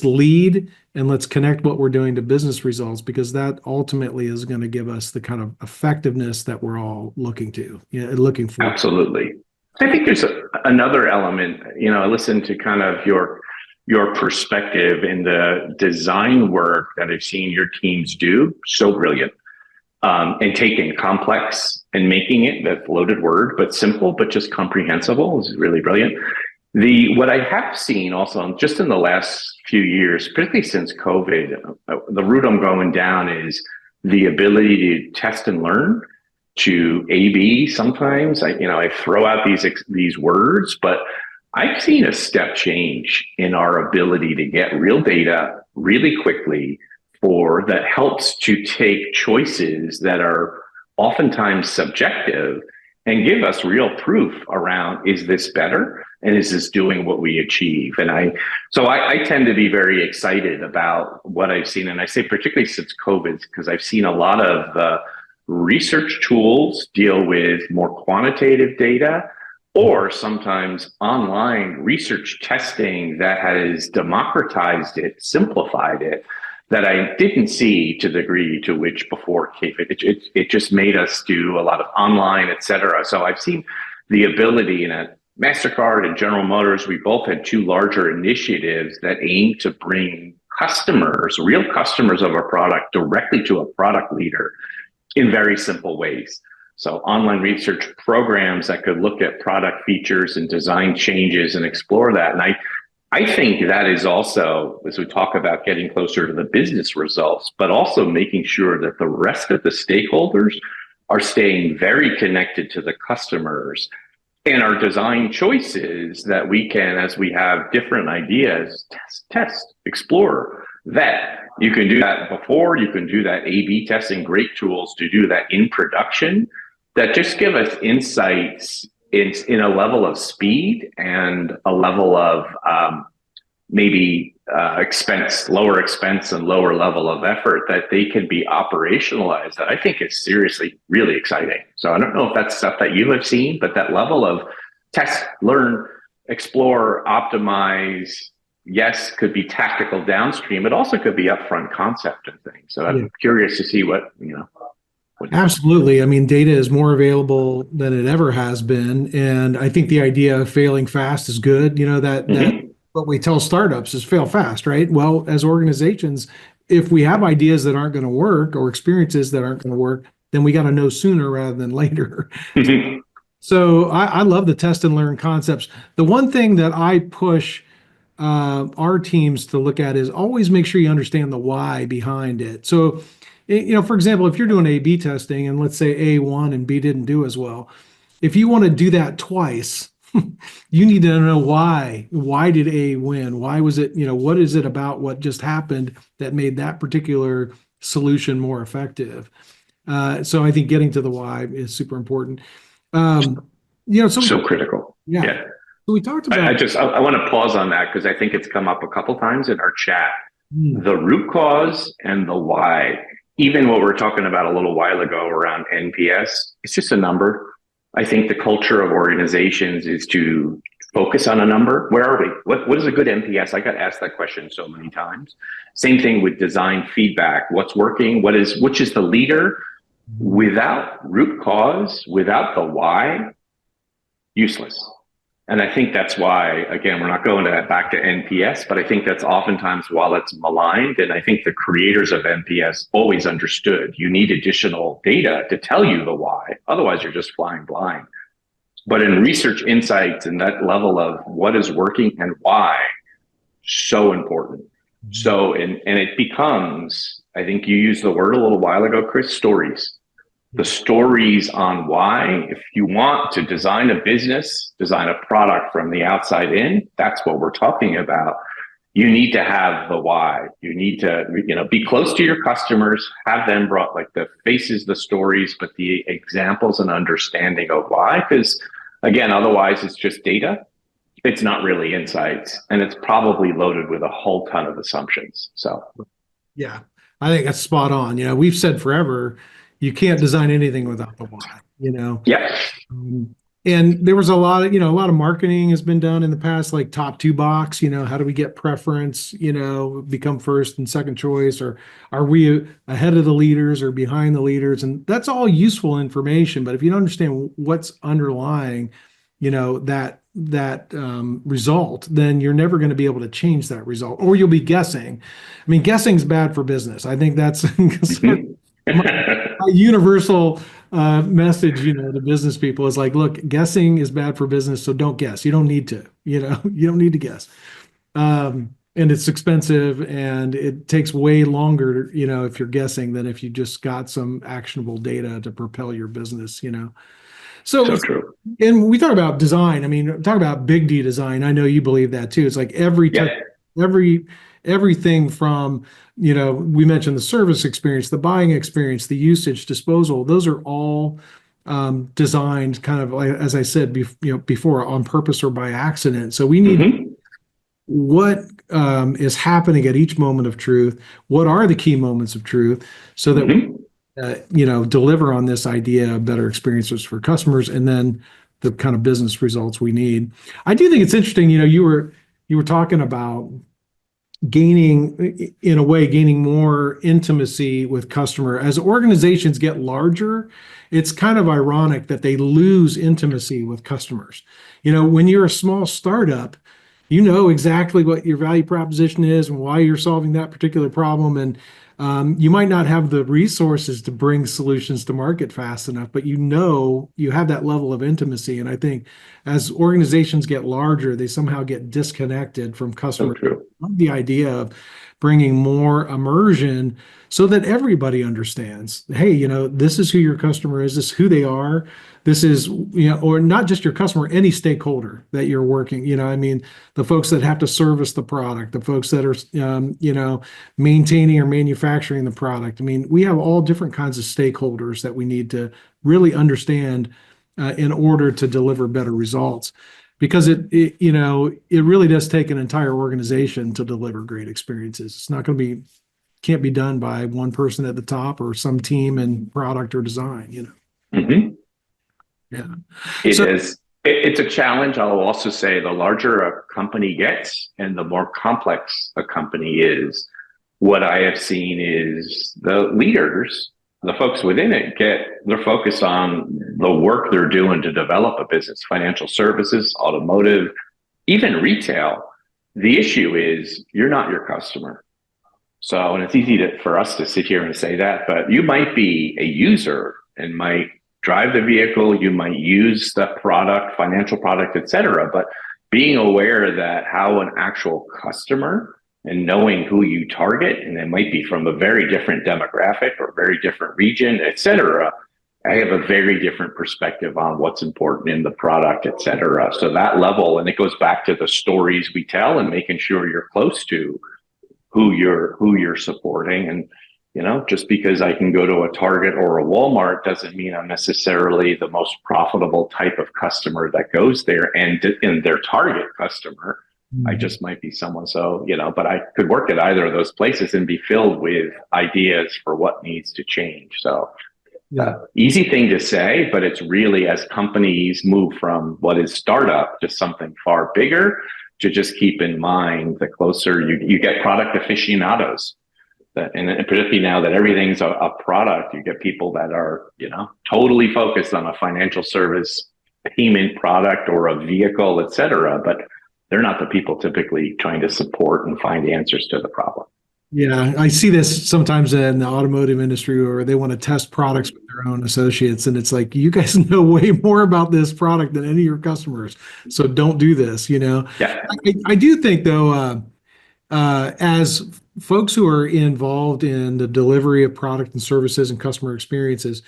lead and let's connect what we're doing to business results, because that ultimately is going to give us the kind of effectiveness that we're all looking to, you know, looking for. Absolutely. I think there's another element. I listened to kind of your perspective in the design work that I've seen your teams do. So brilliant. And taking complex and making it, that loaded word, but simple, but just comprehensible is really brilliant. What I have seen also just in the last few years, particularly since COVID, the route I'm going down is the ability to test and learn, to A/B. Sometimes I throw out these words, but I've seen a step change in our ability to get real data really quickly for that helps to take choices that are oftentimes subjective and give us real proof around, is this better? And is this doing what we achieve? And I tend to be very excited about what I've seen. And I say particularly since COVID, because I've seen a lot of the research tools deal with more quantitative data, or sometimes online research testing that has democratized it, simplified it, that I didn't see to the degree to which before it just made us do a lot of online, et cetera. So I've seen the ability in a MasterCard and General Motors, we both had two larger initiatives that aim to bring customers, real customers of our product, directly to a product leader in very simple ways. So online research programs that could look at product features and design changes and explore that. And I think that is also, as we talk about getting closer to the business results, but also making sure that the rest of the stakeholders are staying very connected to the customers and our design choices, that we can, as we have different ideas, test, explore, vet. You can do that before, you can do that A/B testing, great tools to do that in production that just give us insights in a level of speed and a level of maybe lower expense and lower level of effort, that they can be operationalized, that I think is seriously really exciting. So I don't know if that's stuff that you have seen, but that level of test, learn, explore, optimize, yes, could be tactical downstream. It also could be upfront concept and things. So I'm curious to see what. Absolutely. I mean, data is more available than it ever has been. And I think the idea of failing fast is good. You know, that what we tell startups is fail fast, right? Well, as organizations, if we have ideas that aren't going to work or experiences that aren't going to work, then we got to know sooner rather than later. So I love the test and learn concepts. The one thing that I push our teams to look at is always make sure you understand the why behind it. So, you know, for example, if you're doing A/B testing and let's say A won and B didn't do as well, if you want to do that twice, you need to know why. Why did A win? Why was it, you know, what is it about what just happened that made that particular solution more effective? So I think getting to the why is super important. You know, So critical. Yeah. So we talked about. I want to pause on that because I think it's come up a couple times in our chat. The root cause and the why. Even what we were talking about a little while ago around NPS, it's just a number. I think the culture of organizations is to focus on a number. Where are we? What is a good NPS? I got asked that question so many times. Same thing with design feedback. What's working? Which is the leader? Without root cause, without the why, useless. And I think that's why, again, we're not going back to NPS, but I think that's oftentimes while it's maligned. And I think the creators of NPS always understood you need additional data to tell you the why. Otherwise, you're just flying blind. But in research insights and that level of what is working and why, so important. So, and it becomes, I think you used the word a little while ago, Chris, stories. The stories on why, if you want to design a business, design a product from the outside in, that's what we're talking about. You need to have the why. You need to, be close to your customers, have them brought like the faces, the stories, but the examples and understanding of why. Because again, otherwise it's just data. It's not really insights, and it's probably loaded with a whole ton of assumptions. So, Yeah, I think that's spot on. We've said forever, you can't design anything without the why, yeah. And there was a lot of marketing has been done in the past, like top two box, how do we get preference, become first and second choice, or are we ahead of the leaders or behind the leaders? And that's all useful information. But if you don't understand what's underlying, that result, then you're never going to be able to change that result, or you'll be guessing. I mean, guessing's bad for business. I think that's my universal message, to business people is like, look, guessing is bad for business, so don't guess. You don't need to, you don't need to guess. And it's expensive and it takes way longer, if you're guessing than if you just got some actionable data to propel your business, So true. And we talk about design. I mean, talk about big D design. I know you believe that too. It's like everything from, we mentioned the service experience, the buying experience, the usage, disposal. Those are all designed kind of like, as I said, before, on purpose or by accident. So we need what is happening at each moment of truth. What are the key moments of truth, so that we deliver on this idea of better experiences for customers, and then the kind of business results we need. I do think it's interesting. You were talking about gaining more intimacy with customer. As organizations get larger, it's kind of ironic that they lose intimacy with customers. When you're a small startup, you know exactly what your value proposition is and why you're solving that particular problem. And you might not have the resources to bring solutions to market fast enough, but you have that level of intimacy. And I think as organizations get larger, they somehow get disconnected from customers. So true. The idea of bringing more immersion so that everybody understands, hey, this is who your customer is, this is who they are. This is, or not just your customer, any stakeholder that you're working, I mean, the folks that have to service the product, the folks that are, maintaining or manufacturing the product. I mean, we have all different kinds of stakeholders that we need to really understand in order to deliver better results. Because it really does take an entire organization to deliver great experiences. It's not going to can't be done by one person at the top or some team in product or design, Yeah. It's a challenge. I'll also say the larger a company gets and the more complex a company is, what I have seen is the leaders, the folks within it, they're focused on the work they're doing to develop a business, financial services, automotive, even retail. The issue is you're not your customer. So, and it's easy for us to sit here and say that, but you might be a user and might drive the vehicle, you might use the product, financial product, et cetera, but being aware that how an actual customer and knowing who you target, and it might be from a very different demographic or very different region, et cetera, I have a very different perspective on what's important in the product, et cetera. So that level, and it goes back to the stories we tell and making sure you're close to who you're supporting. And just because I can go to a Target or a Walmart doesn't mean I'm necessarily the most profitable type of customer that goes there and in their target customer. I just might be someone. So, but I could work at either of those places and be filled with ideas for what needs to change. So Yeah. Easy thing to say, but it's really, as companies move from what is startup to something far bigger, to just keep in mind, the closer you get product aficionados. And particularly now that everything's a product, you get people that are, totally focused on a financial service payment product or a vehicle, et cetera, but they're not the people typically trying to support and find answers to the problem. Yeah, I see this sometimes in the automotive industry where they want to test products with their own associates, and it's like, you guys know way more about this product than any of your customers, so don't do this. Yeah. I do think though, as folks who are involved in the delivery of product and services and customer experiences,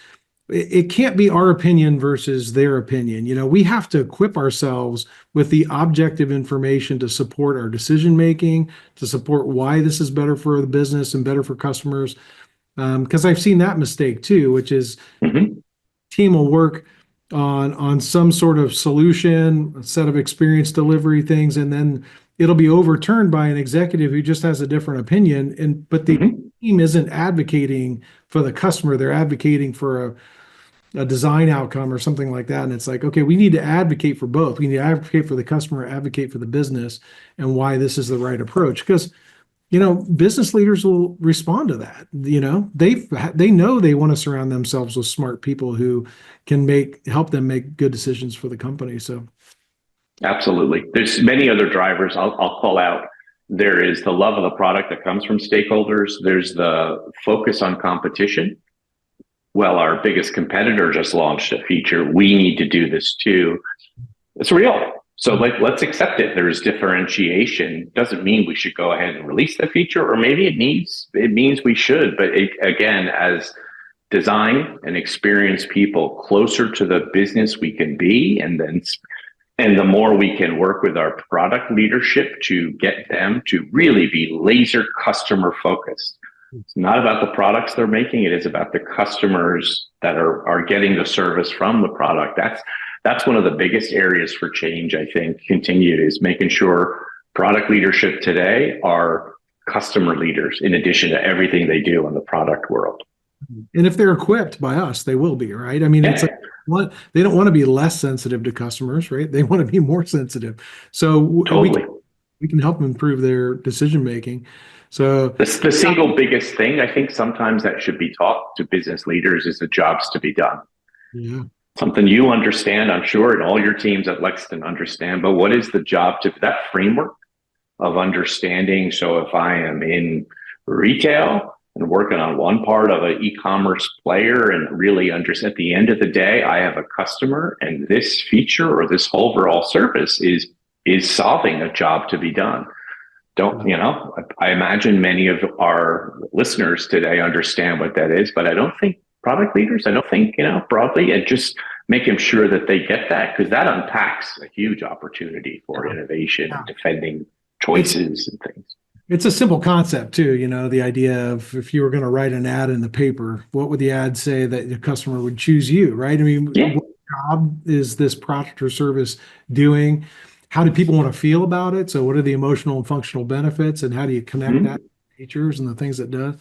it can't be our opinion versus their opinion. We have to equip ourselves with the objective information to support our decision making, to support why this is better for the business and better for customers. Because I've seen that mistake too, which is team will work on some sort of solution, a set of experience delivery things, and then it'll be overturned by an executive who just has a different opinion. But the team isn't advocating for the customer; they're advocating for a design outcome or something like that. And it's like, okay, we need to advocate for both. We need to advocate for the customer, advocate for the business, and why this is the right approach. Because business leaders will respond to that. They know they want to surround themselves with smart people who can help them make good decisions for the company. So. Absolutely. There's many other drivers I'll call out. There is the love of the product that comes from stakeholders. There's the focus on competition. Well, our biggest competitor just launched a feature. We need to do this too. It's real. So let's accept it. There's differentiation. Doesn't mean we should go ahead and release the feature, or maybe it means we should. But again, as design and experienced people, closer to the business we can be, and the more we can work with our product leadership to get them to really be laser customer focused. It's not about the products they're making. It is about the customers that are getting the service from the product. That's one of the biggest areas for change, I think, continued, is making sure product leadership today are customer leaders in addition to everything they do in the product world. And if they're equipped by us, they will be, right? I mean, it's like, they don't want to be less sensitive to customers, right? They want to be more sensitive. So totally. we can help them improve their decision making. So the single biggest thing I think sometimes that should be taught to business leaders is the jobs to be done. Yeah. Something you understand, I'm sure, and all your teams at Lexington understand, but what is the job to that framework of understanding? So if I am in retail and working on one part of an e-commerce player and really understand, at the end of the day, I have a customer and this feature or this overall service is solving a job to be done. I imagine many of our listeners today understand what that is, but I don't think product leaders, broadly, and just making sure that they get that, because that unpacks a huge opportunity for innovation and defending choices and things. It's a simple concept too, the idea of, if you were going to write an ad in the paper, what would the ad say that the customer would choose you, right? I mean, what job is this product or service doing? How do people want to feel about it? So what are the emotional and functional benefits, and how do you connect that to features and the things it does?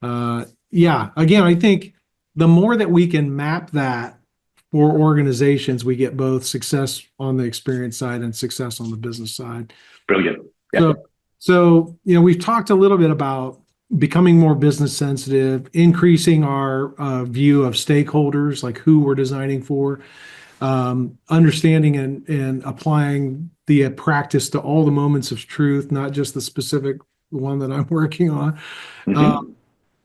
Again, I think the more that we can map that for organizations, we get both success on the experience side and success on the business side. Brilliant. Yeah. So we've talked a little bit about becoming more business sensitive, increasing our view of stakeholders, like who we're designing for, understanding and applying the practice to all the moments of truth, not just the specific one that I'm working on.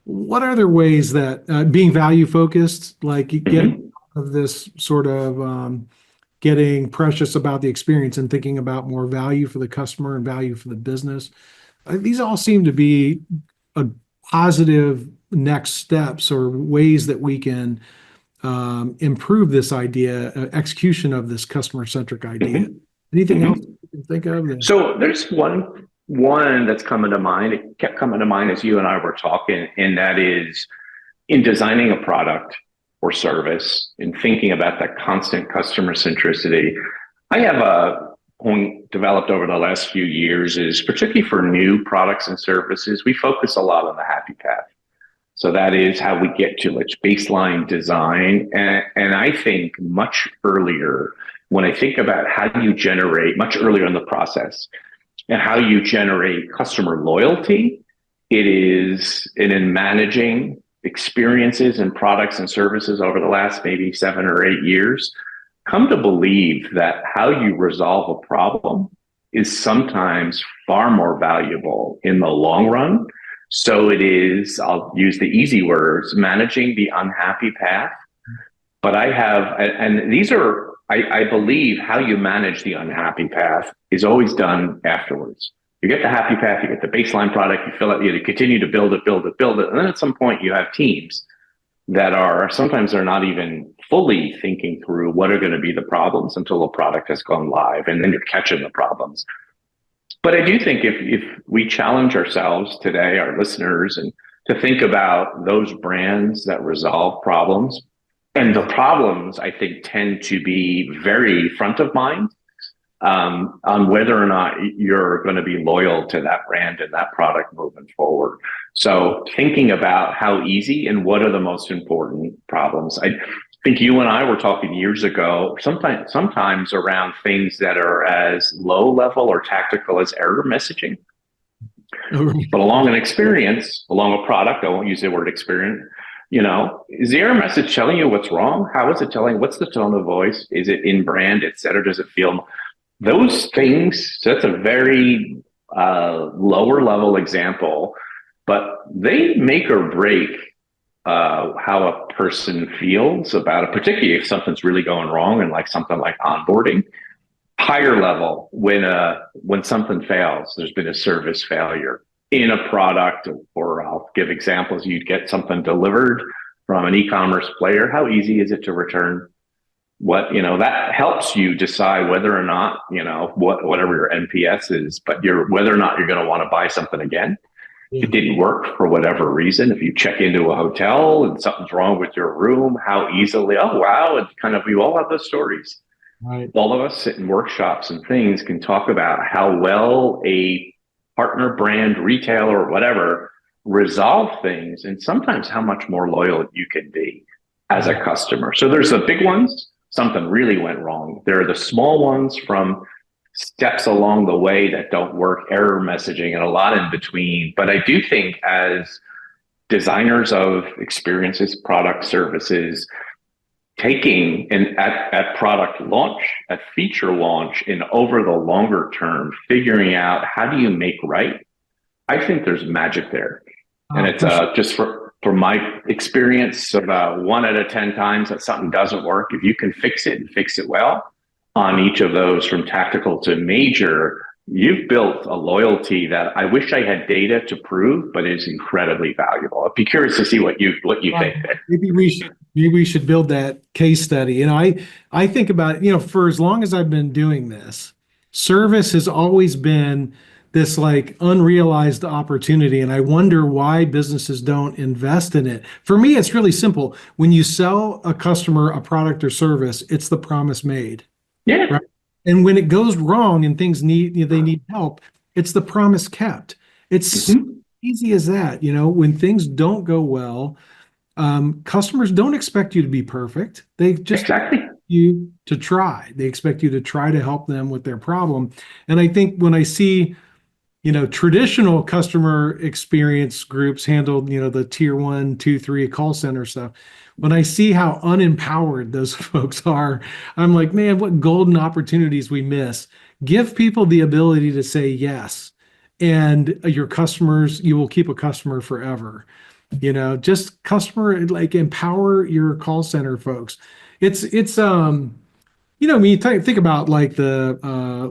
What are other ways that being value focused, like getting of this sort of getting precious about the experience and thinking about more value for the customer and value for the business, these all seem to be a positive next steps or ways that we can improve this idea, execution of this customer-centric idea. Anything else you can think of? So there's one that's coming to mind. It kept coming to mind as you and I were talking, and that is in designing a product or service and thinking about that constant customer centricity. I have a point developed over the last few years, is particularly for new products and services, we focus a lot on the happy path. So that is how we get to like baseline design. And I think much earlier, when I think about how do you generate much earlier in the process and how you generate customer loyalty, it is in managing experiences and products and services over the last maybe 7 or 8 years, come to believe that how you resolve a problem is sometimes far more valuable in the long run. So it is, I'll use the easy words, managing the unhappy path. But I have, and these are, I believe how you manage the unhappy path is always done afterwards. You get the happy path, you get the baseline product, you fill it, you continue to build it, build it, build it. And then at some point you have teams that are, sometimes they're not even fully thinking through what are going to be the problems until the product has gone live. And then you're catching the problems. But I do think if we challenge ourselves today, our listeners, and to think about those brands that resolve problems, and the problems I think tend to be very front of mind on whether or not you're going to be loyal to that brand and that product moving forward. So thinking about how easy and what are the most important problems. I think you and I were talking years ago, sometimes around things that are as low level or tactical as error messaging. But along an experience, along a product, I won't use the word experience, is the error message telling you what's wrong? How is it telling? What's the tone of voice? Is it in brand, et cetera? Does it feel those things? So that's a very lower level example, but they make or break how a person feels about it, particularly if something's really going wrong and like something like onboarding. Higher level, when something fails, there's been a service failure in a product, or I'll give examples. You'd get something delivered from an e-commerce player. How easy is it to return? That helps you decide whether or not, whatever your NPS is, but whether or not you're going to want to buy something again. Yeah. It didn't work for whatever reason. If you check into a hotel and something's wrong with your room, how easily, oh, wow. And we all have those stories. Right. All of us sit in workshops and things can talk about how well a partner brand, retailer, or whatever resolve things, and sometimes how much more loyal you can be as a customer. So there's the big ones, something really went wrong. There are the small ones from steps along the way that don't work, error messaging, and a lot in between. But I do think as designers of experiences, product, services, taking at product launch, at feature launch, and over the longer term, figuring out how do you make right, I think there's magic there. And it's just from my experience, about 1 out of 10 times that something doesn't work, if you can fix it and fix it well on each of those from tactical to major, you've built a loyalty that I wish I had data to prove, but is incredibly valuable. I'd be curious to see what you think there. Maybe we should build that case study. I think about, for as long as I've been doing this, service has always been this like unrealized opportunity. And I wonder why businesses don't invest in it. For me, it's really simple. When you sell a customer a product or service, it's the promise made. Yeah. Right? And when it goes wrong and they need help, it's the promise kept. It's easy as that. When things don't go well, customers don't expect you to be perfect. They just expect you to try. They expect you to try to help them with their problem. And I think when I see, traditional customer experience groups handled, the tier 1, 2, 3 call center stuff. When I see how unempowered those folks are, I'm like, man, what golden opportunities we miss. Give people the ability to say yes. And your customers, you will keep a customer forever. Just empower your call center folks. When you think about like the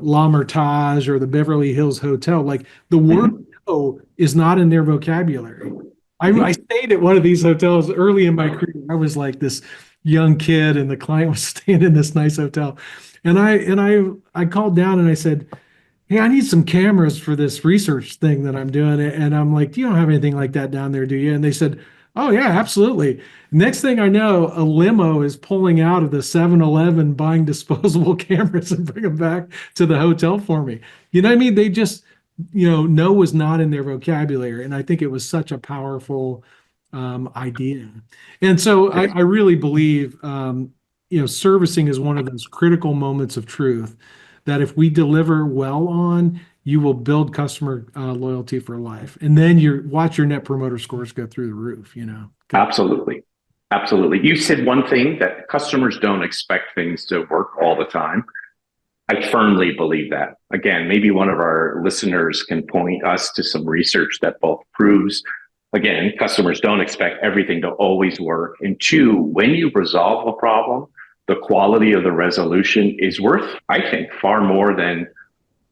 L'Hermitage or the Beverly Hills Hotel, like the word no is not in their vocabulary. I stayed at one of these hotels early in my career. I was like this young kid and the client was staying in this nice hotel. And I called down and I said, hey, I need some cameras for this research thing that I'm doing. And I'm like, you don't have anything like that down there, do you? And they said, oh, yeah, absolutely. Next thing I know, a limo is pulling out of the 7-Eleven buying disposable cameras and bring them back to the hotel for me. You know what I mean? They just, no was not in their vocabulary. And I think it was such a powerful idea. And so I really believe, servicing is one of those critical moments of truth that if we deliver well on, you will build customer loyalty for life. And then watch your net promoter scores go through the roof. Absolutely. Absolutely. You said one thing that customers don't expect things to work all the time. I firmly believe that. Again, maybe one of our listeners can point us to some research that both proves, again, customers don't expect everything to always work. And two, when you resolve a problem, the quality of the resolution is worth, I think, far more than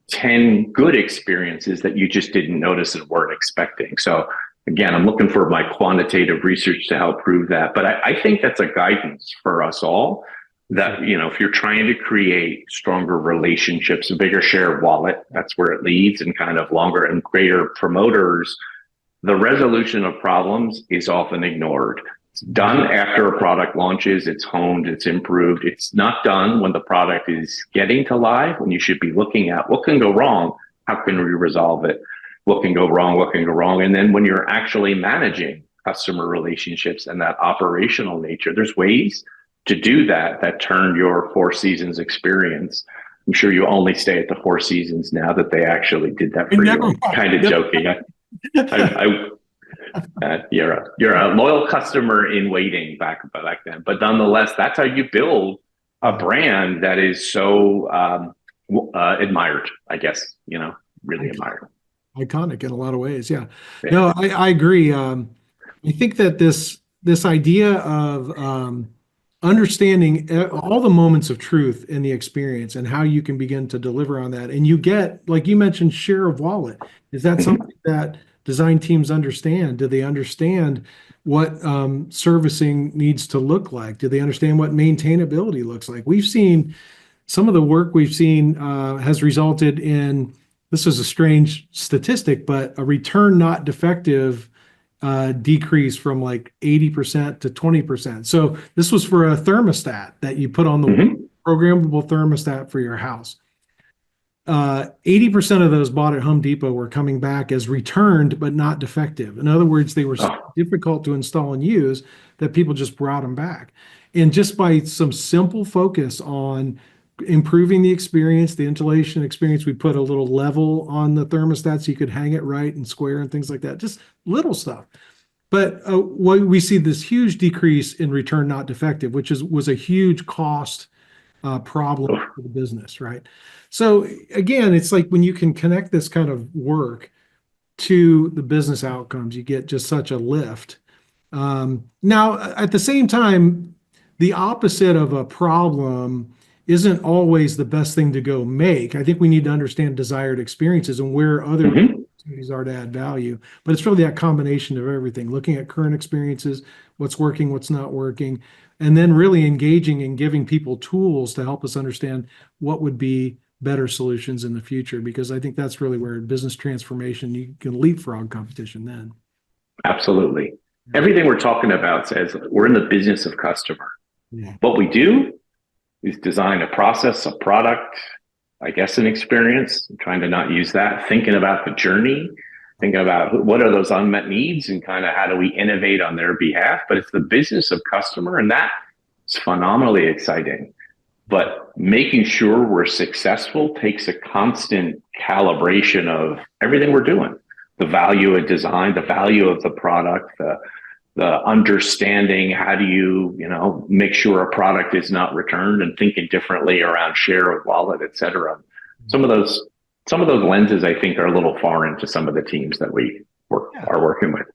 10 good experiences that you just didn't notice and weren't expecting. So again, I'm looking for my quantitative research to help prove that. But I think that's a guidance for us all that, if you're trying to create stronger relationships, a bigger share of wallet, that's where it leads, and kind of longer and greater promoters, the resolution of problems is often ignored. It's done after a product launches, it's honed, it's improved. It's not done when the product is getting to live, when you should be looking at what can go wrong, how can we resolve it, what can go wrong, what can go wrong. And then when you're actually managing customer relationships and that operational nature, there's ways to do that turn your Four Seasons experience. I'm sure you only stay at the Four Seasons now that they actually did that for you. I'm kind of joking. You're a loyal customer in waiting back then, but nonetheless, that's how you build a brand that is so admired. I guess really admired. Iconic in a lot of ways. Yeah. No, I agree. I think that this idea of understanding all the moments of truth in the experience and how you can begin to deliver on that, and you get, like you mentioned, share of wallet. Is that something that design teams understand? Do they understand what servicing needs to look like? Do they understand what maintainability looks like? We've seen some of the work we've seen has resulted in, this is a strange statistic, but a return not defective decrease from like 80% to 20%. So this was for a thermostat that you put on the programmable thermostat for your house. 80% of those bought at Home Depot were coming back as returned, but not defective. In other words, they were so difficult to install and use that people just brought them back. And just by some simple focus on improving the experience, the installation experience, we put a little level on the thermostat so you could hang it right and square and things like that, just little stuff. But we see this huge decrease in return not defective, which was a huge cost problem for the business, right? So again, it's like when you can connect this kind of work to the business outcomes, you get just such a lift. Now, at the same time, the opposite of a problem isn't always the best thing to go make. I think we need to understand desired experiences and where other opportunities are to add value. But it's really that combination of everything, looking at current experiences, what's working, what's not working, and then really engaging and giving people tools to help us understand what would be better solutions in the future, because I think that's really where business transformation, you can leapfrog competition then. Absolutely. Everything we're talking about says we're in the business of customer. Yeah. What we do is design a process, a product, I guess an experience. I'm trying to not use that. Thinking about the journey, thinking about what are those unmet needs and kind of how do we innovate on their behalf. But it's the business of customer, and that is phenomenally exciting. But making sure we're successful takes a constant calibration of everything we're doing. The value of design, the value of the product, the understanding, how do you make sure a product is not returned, and thinking differently around share of wallet, et cetera. Some of those lenses, I think, are a little foreign to some of the teams that we are working with.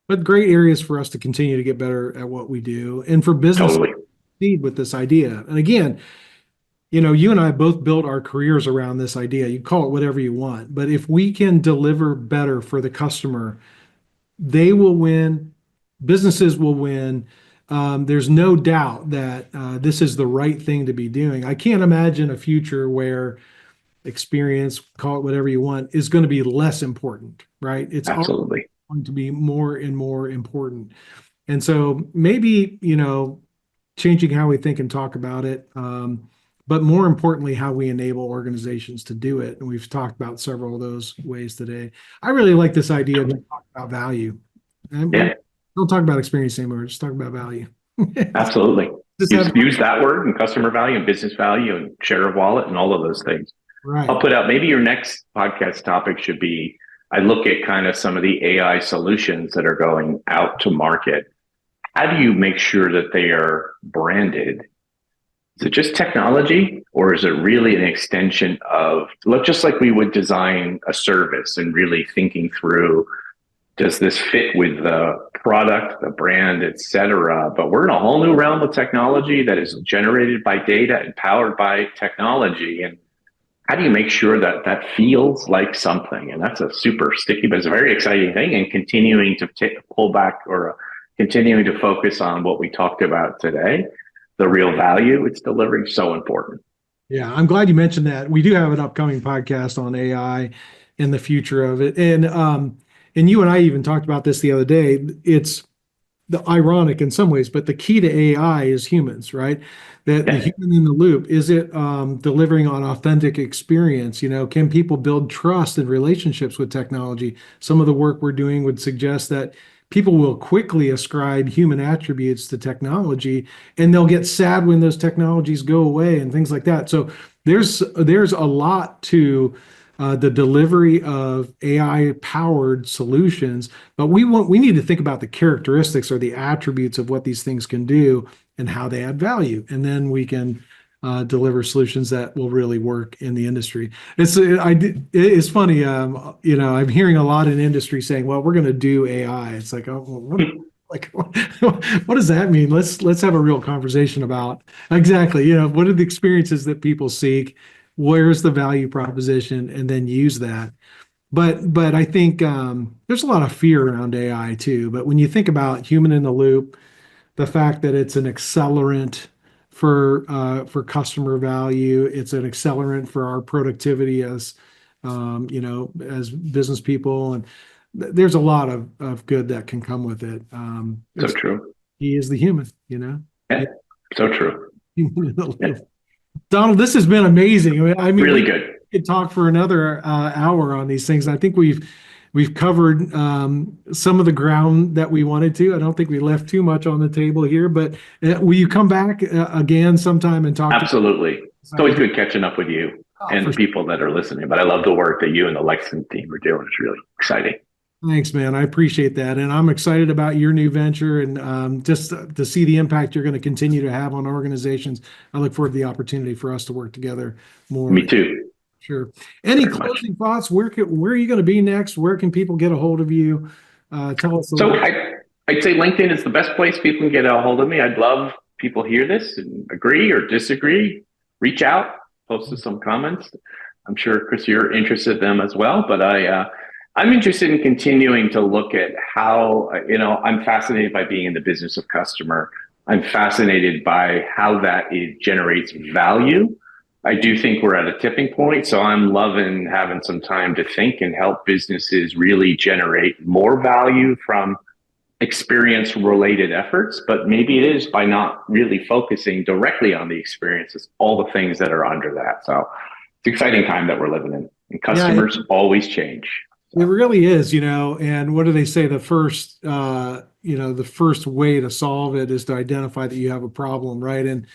But great areas for us to continue to get better at what we do, and for business to succeed with this idea. And again, you and I both built our careers around this idea. You call it whatever you want, but if we can deliver better for the customer, they will win. Businesses will win. There's no doubt that this is the right thing to be doing. I can't imagine a future where experience, call it whatever you want, is going to be less important, right? It's absolutely going to be more and more important. And so maybe, changing how we think and talk about it, but more importantly, how we enable organizations to do it. And we've talked about several of those ways today. I really like this idea of talking about value. Don't talk about experience anymore. Just talk about value. Absolutely. Just Use, have use that word and customer value and business value and share of wallet and all of those things. I'll right. put out maybe your next podcast topic should be I look at kind of some of the AI solutions that are going out to market. How do you make sure that they are branded? Is it just technology or is it really an extension of just like we would design a service and really thinking through does this fit with the product, the brand, et cetera? But we're in a whole new realm of technology that is generated by data and powered by technology. And how do you make sure that that feels like something? And that's a super sticky, but it's a very exciting thing. And continuing to pull back or continuing to focus on what we talked about today, the real value it's delivering, so important. Yeah, I'm glad you mentioned that. We do have an upcoming podcast on AI and the future of it. And you and I even talked about this the other day. It's the ironic in some ways, but the key to AI is humans, right? That the Yeah, human in the loop, is it delivering on authentic experience? Can people build trust and relationships with technology? Some of the work we're doing would suggest that people will quickly ascribe human attributes to technology, and they'll get sad when those technologies go away and things like that. So there's a lot to the delivery of AI powered solutions, but we need to think about the characteristics or the attributes of what these things can do and how they add value, and then we can deliver solutions that will really work in the industry. It's funny, I'm hearing a lot in industry saying, "Well, we're going to do AI." It's like, oh, well, like what does that mean? Let's have a real conversation about exactly, what are the experiences that people seek, where's the value proposition, and then use that. But I think there's a lot of fear around AI too. But when you think about human in the loop, the fact that it's an accelerant for customer value, it's an accelerant for our productivity as business people, and there's a lot of good that can come with it. so true. He is the human. Yeah, so true. Human in the Yeah, loop. Donald, this has been amazing. I mean, really we good. could talk for another hour on these things. I think we've covered some of the ground that we wanted to. I don't think we left too much on the table here, but will you come back again sometime and talk to Absolutely. It's us? always good catching up with you Oh, and for the people that are listening. But I love the work that you and the Lexington team are doing. It's really exciting. Thanks, man. I appreciate that. And I'm excited about your new venture and just to see the impact you're going to continue to have on organizations. I look forward to the opportunity for us to work together Me more. too. Sure. Any Very much. closing thoughts? Where are you going to be next? Where can people get a hold of you? Tell us a So little. I'd say LinkedIn is the best place people can get a hold of me. I'd love people hear this and agree or disagree. Reach out, post us some comments. I'm sure, Chris, you're interested in them as well. But I'm interested in continuing to look at how, I'm fascinated by being in the business of customer. I'm fascinated by how that generates value. I do think we're at a tipping point. So I'm loving having some time to think and help businesses really generate more value from experience related efforts. But maybe it is by not really focusing directly on the experiences, all the things that are under that. So it's an exciting time that we're living in. And Yeah, customers always change. it really is, and what do they say? The first way to solve it is to identify that you have a problem, right? And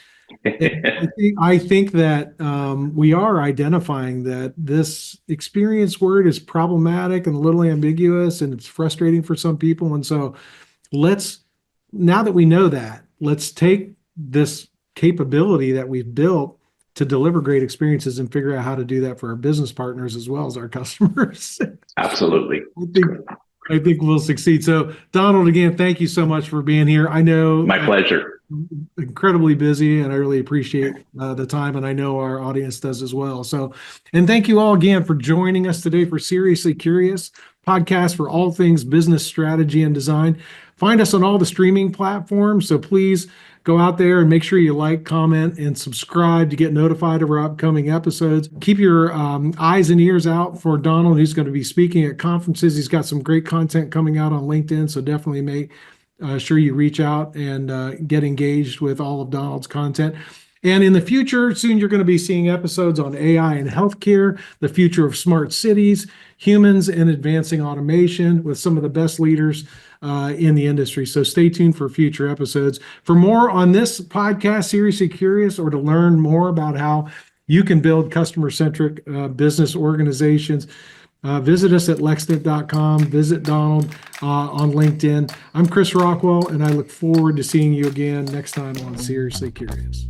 I think that we are identifying that this experience word is problematic and a little ambiguous, and it's frustrating for some people. And so now that we know that, let's take this capability that we've built to deliver great experiences and figure out how to do that for our business partners as well as our customers. Absolutely. I think I think we'll succeed. So, Donald, again, thank you so much for being here. I know My pleasure. incredibly busy, and I really appreciate the time, and I know our audience does as well. So, and thank you all again for joining us today for Seriously Curious podcast for all things business strategy and design. Find us on all the streaming platforms. So please go out there and make sure you like, comment, and subscribe to get notified of our upcoming episodes. Keep your eyes and ears out for Donald, who's going to be speaking at conferences. He's got some great content coming out on LinkedIn, so definitely make sure you reach out and get engaged with all of Donald's content. And in the future, soon you're going to be seeing episodes on AI and healthcare, the future of smart cities, humans, and advancing automation with some of the best leaders in the industry. So stay tuned for future episodes. For more on this podcast, Seriously Curious, or to learn more about how you can build customer-centric business organizations, visit us at lexnet.com. Visit Donald on LinkedIn. I'm Chris Rockwell, and I look forward to seeing you again next time on Seriously Curious.